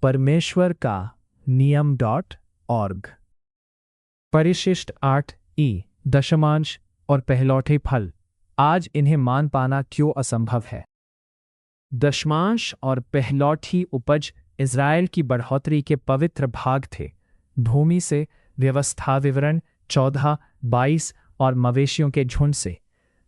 परमेश्वर का नियम.org। परिशिष्ट 8 दशमांश और पहलौठे फल, आज इन्हें मान पाना क्यों असंभव है। दशमांश और पहलौठी उपज इज़राइल की बढ़ोतरी के पवित्र भाग थे। भूमि से, व्यवस्था विवरण 14, 22 और मवेशियों के झुंड से,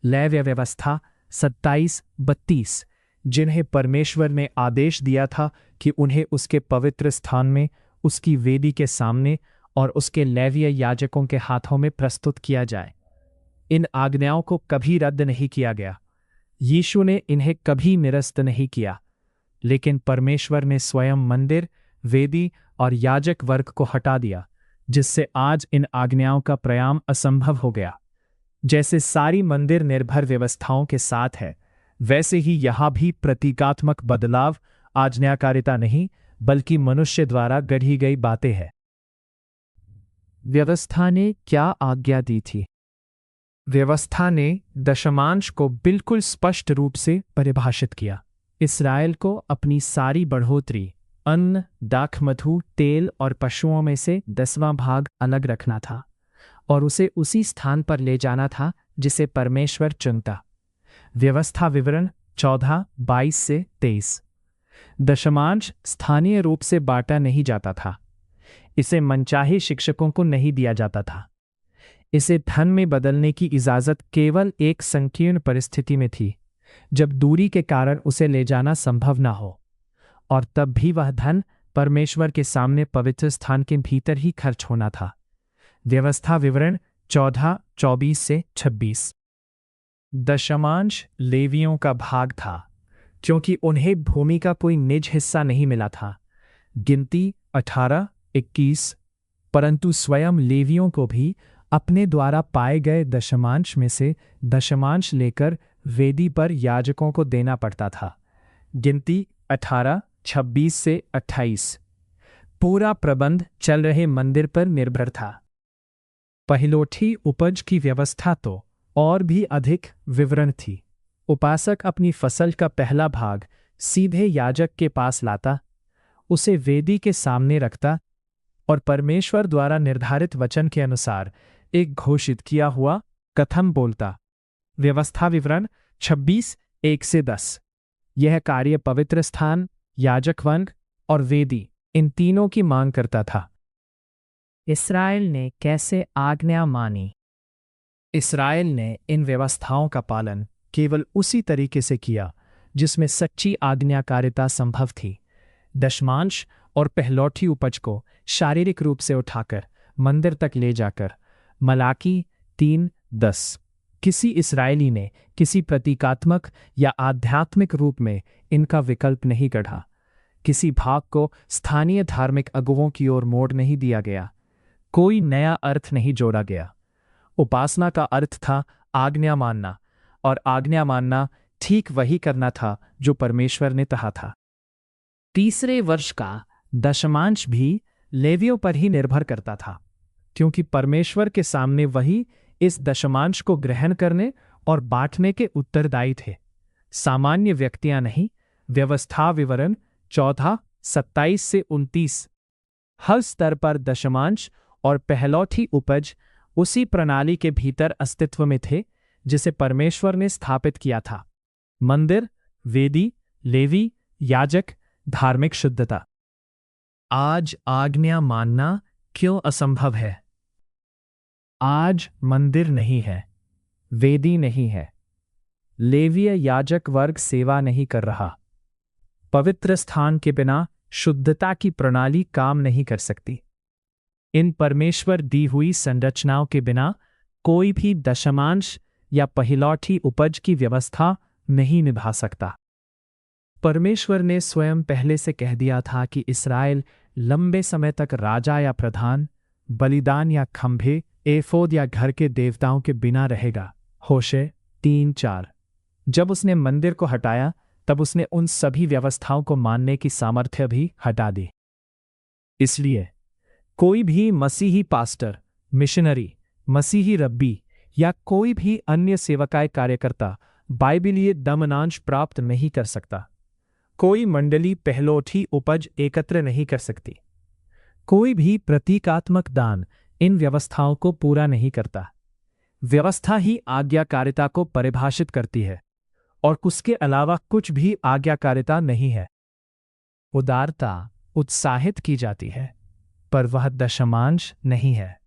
लेव्य व्यवस्था 27, 32, जिन्हें परमेश्वर ने आदेश दिया था कि उन्हें उसके पवित्र स्थान में, उसकी वेदी के सामने और उसके लेवीय याजकों के हाथों में प्रस्तुत किया जाए। इन आज्ञाओं को कभी रद्द नहीं किया गया। यीशु ने इन्हें कभी निरस्त नहीं किया, लेकिन परमेश्वर ने स्वयं मंदिर, वेदी और याजक वर्ग को हटा दिया, जिससे आज इन आज्ञाओं का प्रयाम असंभव हो गया। जैसे सारी मंदिर निर्भर व्यवस्थाओं के साथ है, वैसे ही यहां भी प्रतीकात्मक बदलाव आज्ञाकारिता नहीं, बल्कि मनुष्य द्वारा गढ़ी गई बातें हैं। व्यवस्था ने क्या आज्ञा दी थी? व्यवस्था ने दशमांश को बिल्कुल स्पष्ट रूप से परिभाषित किया। इस्राएल को अपनी सारी बढ़ोतरी, अन्न, दाखमधु, तेल और पशुओं में से 10वां भाग अलग रखना था और उसे उसी स्थान पर ले जाना था जिसे परमेश्वर चुनता। व्यवस्था विवरण 14, 22 से 23। दशमांश स्थानीय रूप से बांटा नहीं जाता था। इसे मनचाहे शिक्षकों को नहीं दिया जाता था। इसे धन में बदलने की इजाजत केवल एक संकीर्ण परिस्थिति में थी, जब दूरी के कारण उसे ले जाना संभव न हो, और तब भी वह धन परमेश्वर के सामने पवित्र स्थान के भीतर ही खर्च होना था। व्यवस्था विवरण 14, 24 से 26। दशमांश लेवियों का भाग था, क्योंकि उन्हें भूमि का कोई निज हिस्सा नहीं मिला था। गिनती 18, 21। परंतु स्वयं लेवियों को भी अपने द्वारा पाए गए दशमांश में से दशमांश लेकर वेदी पर याजकों को देना पड़ता था। गिनती 18, 26 से 28। पूरा प्रबंध चल रहे मंदिर पर निर्भर था। पहिलौठी उपज की व्यवस्था तो और भी अधिक विवरण थी। उपासक अपनी फसल का पहला भाग सीधे याजक के पास लाता, उसे वेदी के सामने रखता और परमेश्वर द्वारा निर्धारित वचन के अनुसार एक घोषित किया हुआ कथन बोलता। व्यवस्था विवरण 26, 1 से 10। यह कार्य पवित्र स्थान, याजक वर्ग और वेदी, इन तीनों की मांग करता था। इस्राएल ने कैसे आज्ञा मानी? इस्राएल ने इन व्यवस्थाओं का पालन केवल उसी तरीके से किया जिसमें सच्ची आज्ञाकारिता संभव थी। दशमांश और पहलौठी उपज को शारीरिक रूप से उठाकर मंदिर तक ले जाकर, मलाकी 3, 10। किसी इस्राएली ने किसी प्रतीकात्मक या आध्यात्मिक रूप में इनका विकल्प नहीं गढ़ा। किसी भाग को स्थानीय धार्मिक अगुवों की ओर मोड़ नहीं दिया गया। कोई नया अर्थ नहीं जोड़ा गया। उपासना का अर्थ था आज्ञा मानना, और आज्ञा मानना ठीक वही करना था जो परमेश्वर ने कहा था। तीसरे वर्ष का दशमांश भी लेवियों पर ही निर्भर करता था, क्योंकि परमेश्वर के सामने वही इस दशमांश को ग्रहण करने और बांटने के उत्तरदायी थे, सामान्य व्यक्तियां नहीं। व्यवस्था विवरण 14, 27 से 29। हर स्तर पर दशमांश और पहलौठी उपज उसी प्रणाली के भीतर अस्तित्व में थे जिसे परमेश्वर ने स्थापित किया था। मंदिर, वेदी, लेवी, याजक, धार्मिक शुद्धता। आज आज्ञा मानना क्यों असंभव है? आज मंदिर नहीं है, वेदी नहीं है, लेवीय याजक वर्ग सेवा नहीं कर रहा। पवित्र स्थान के बिना शुद्धता की प्रणाली काम नहीं कर सकती। इन परमेश्वर दी हुई संरचनाओं के बिना कोई भी दशमांश या पहिलौठी उपज की व्यवस्था नहीं निभा सकता। परमेश्वर ने स्वयं पहले से कह दिया था कि इस्राएल लंबे समय तक राजा या प्रधान, बलिदान या खंभे, एफोद या घर के देवताओं के बिना रहेगा। होशे 3, 4। जब उसने मंदिर को हटाया, तब उसने उन सभी व्यवस्थाओं को मानने की सामर्थ्य भी हटा दी। इसलिए कोई भी मसीही पास्टर, मिशनरी, मसीही रब्बी या कोई भी अन्य सेवकाय कार्यकर्ता बाइबिलीय दमनांश प्राप्त नहीं कर सकता। कोई मंडली पहलौठी उपज एकत्र नहीं कर सकती। कोई भी प्रतीकात्मक दान इन व्यवस्थाओं को पूरा नहीं करता। व्यवस्था ही आज्ञाकारिता को परिभाषित करती है और उसके अलावा कुछ भी आज्ञाकारिता नहीं है। उदारता उत्साहित की जाती है, पर वह दशमांश नहीं है।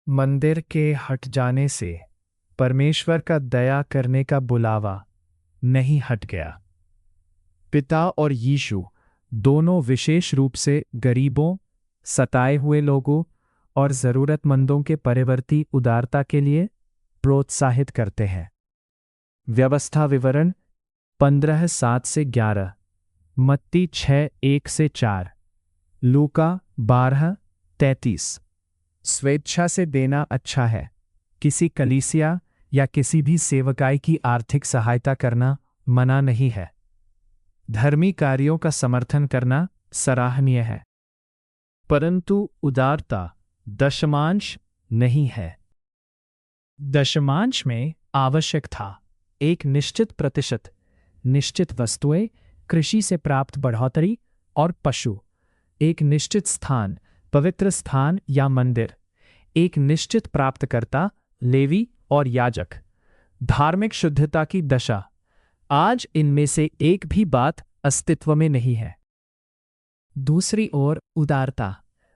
मंदिर के हट जाने से परमेश्वर का दया करने का बुलावा नहीं हट गया। पिता और यीशु दोनों विशेष रूप से गरीबों, सताए हुए लोगों और जरूरतमंदों के परिवर्ती उदारता के लिए प्रोत्साहित करते हैं। व्यवस्था विवरण 15:7-11, मत्ती 6:1-4, लूका 12:33। स्वेच्छा से देना अच्छा है। किसी कलीसिया या किसी भी सेवकाई की आर्थिक सहायता करना मना नहीं है। धर्मी कार्यों का समर्थन करना सराहनीय है, परंतु उदारता दशमांश नहीं है। दशमांश में आवश्यक था एक निश्चित प्रतिशत, निश्चित वस्तुएं, कृषि से प्राप्त बढ़ोतरी और पशु, एक निश्चित स्थान, पवित्र स्थान या मंदिर, एक निश्चित प्राप्तकर्ता, लेवी और याजक, धार्मिक शुद्धता की दशा। आज इनमें से एक भी बात अस्तित्व में नहीं है। दूसरी ओर उदारता,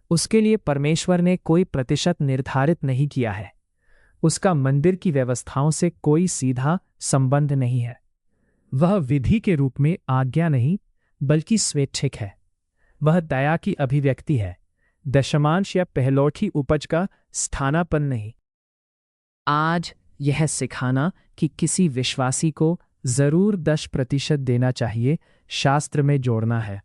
उसके लिए परमेश्वर ने कोई प्रतिशत निर्धारित नहीं किया है। उसका मंदिर की व्यवस्थाओं से कोई सीधा संबंध नहीं है। वह विधि के रूप में आज्ञा नहीं, बल्कि स्वैच्छिक है। वह दया की अभिव्यक्ति है, दशमांश या पहलौठी उपज का स्थानापन्न नहीं। आज यह सिखाना कि किसी विश्वासी को जरूर 10% देना चाहिए, शास्त्र में जोड़ना है।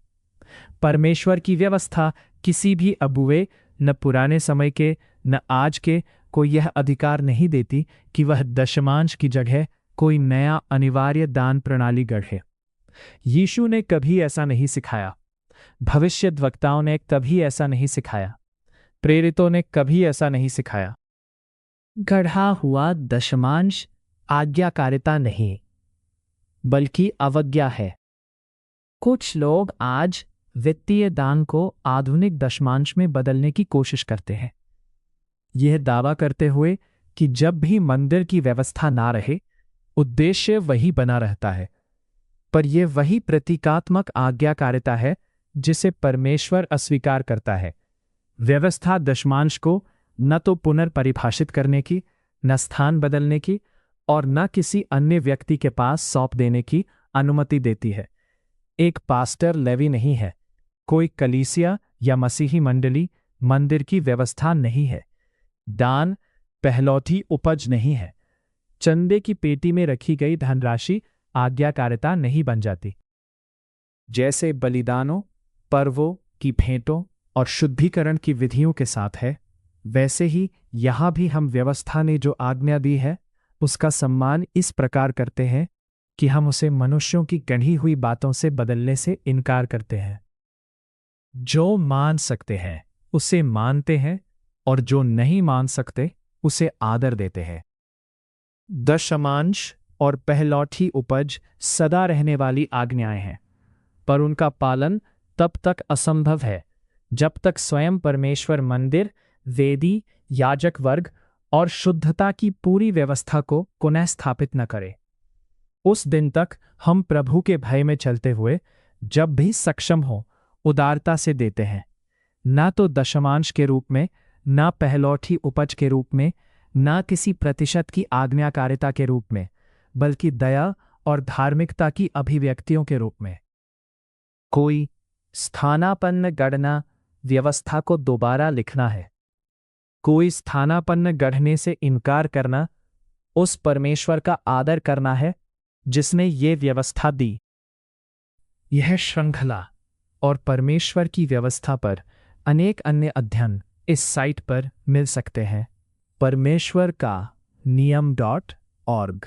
परमेश्वर की व्यवस्था किसी भी अबुए, न पुराने समय के न आज के, को यह अधिकार नहीं देती कि वह दशमांश की जगह कोई नया अनिवार्य दान प्रणाली गढ़े। यीशु ने कभी ऐसा नहीं सिखाया। भविष्यद्वक्ताओं ने कभी ऐसा नहीं सिखाया। प्रेरितों ने कभी ऐसा नहीं सिखाया। गढ़ा हुआ दशमांश आज्ञाकारिता नहीं, बल्कि अवज्ञा है। कुछ लोग आज वित्तीय दान को आधुनिक दशमांश में बदलने की कोशिश करते हैं, यह दावा करते हुए कि जब भी मंदिर की व्यवस्था ना रहे, उद्देश्य वही बना रहता है। पर यह वही प्रतीकात्मक आज्ञाकारिता है जिसे परमेश्वर अस्वीकार करता है। व्यवस्था दशमांश को न तो पुनर्परिभाषित करने की, न स्थान बदलने की और न किसी अन्य व्यक्ति के पास सौंप देने की अनुमति देती है। एक पास्टर लेवी नहीं है, कोई कलीसिया या मसीही मंडली मंदिर की व्यवस्था नहीं है। दान पहलौठी उपज नहीं है। चंदे की पेटी में रखी गई धनराशि आज्ञाकारिता नहीं बन जाती। जैसे बलिदानों, पर्वों की भेंटों और शुद्धिकरण की विधियों के साथ है, वैसे ही यहां भी हम व्यवस्था ने जो आज्ञा दी है उसका सम्मान इस प्रकार करते हैं कि हम उसे मनुष्यों की गढ़ी हुई बातों से बदलने से इनकार करते हैं। जो मान सकते हैं उसे मानते हैं और जो नहीं मान सकते उसे आदर देते हैं। दशमांश और पहलौठी उपज सदा रहने वाली आज्ञाएं हैं, पर उनका पालन तब तक असंभव है जब तक स्वयं परमेश्वर मंदिर, वेदी, याजक वर्ग और शुद्धता की पूरी व्यवस्था को पुनः स्थापित न करे। उस दिन तक हम प्रभु के भय में चलते हुए जब भी सक्षम हो उदारता से देते हैं, न तो दशमांश के रूप में, न पहलौठी उपज के रूप में, न किसी प्रतिशत की आज्ञाकारिता के रूप में, बल्कि दया और धार्मिकता की अभिव्यक्तियों के रूप में। कोई स्थानापन्न गढ़ना व्यवस्था को दोबारा लिखना है। कोई स्थानापन्न गढ़ने से इनकार करना उस परमेश्वर का आदर करना है जिसने ये व्यवस्था दी। यह श्रृंखला और परमेश्वर की व्यवस्था पर अनेक अन्य अध्ययन इस साइट पर मिल सकते हैं। परमेश्वर का नियम.org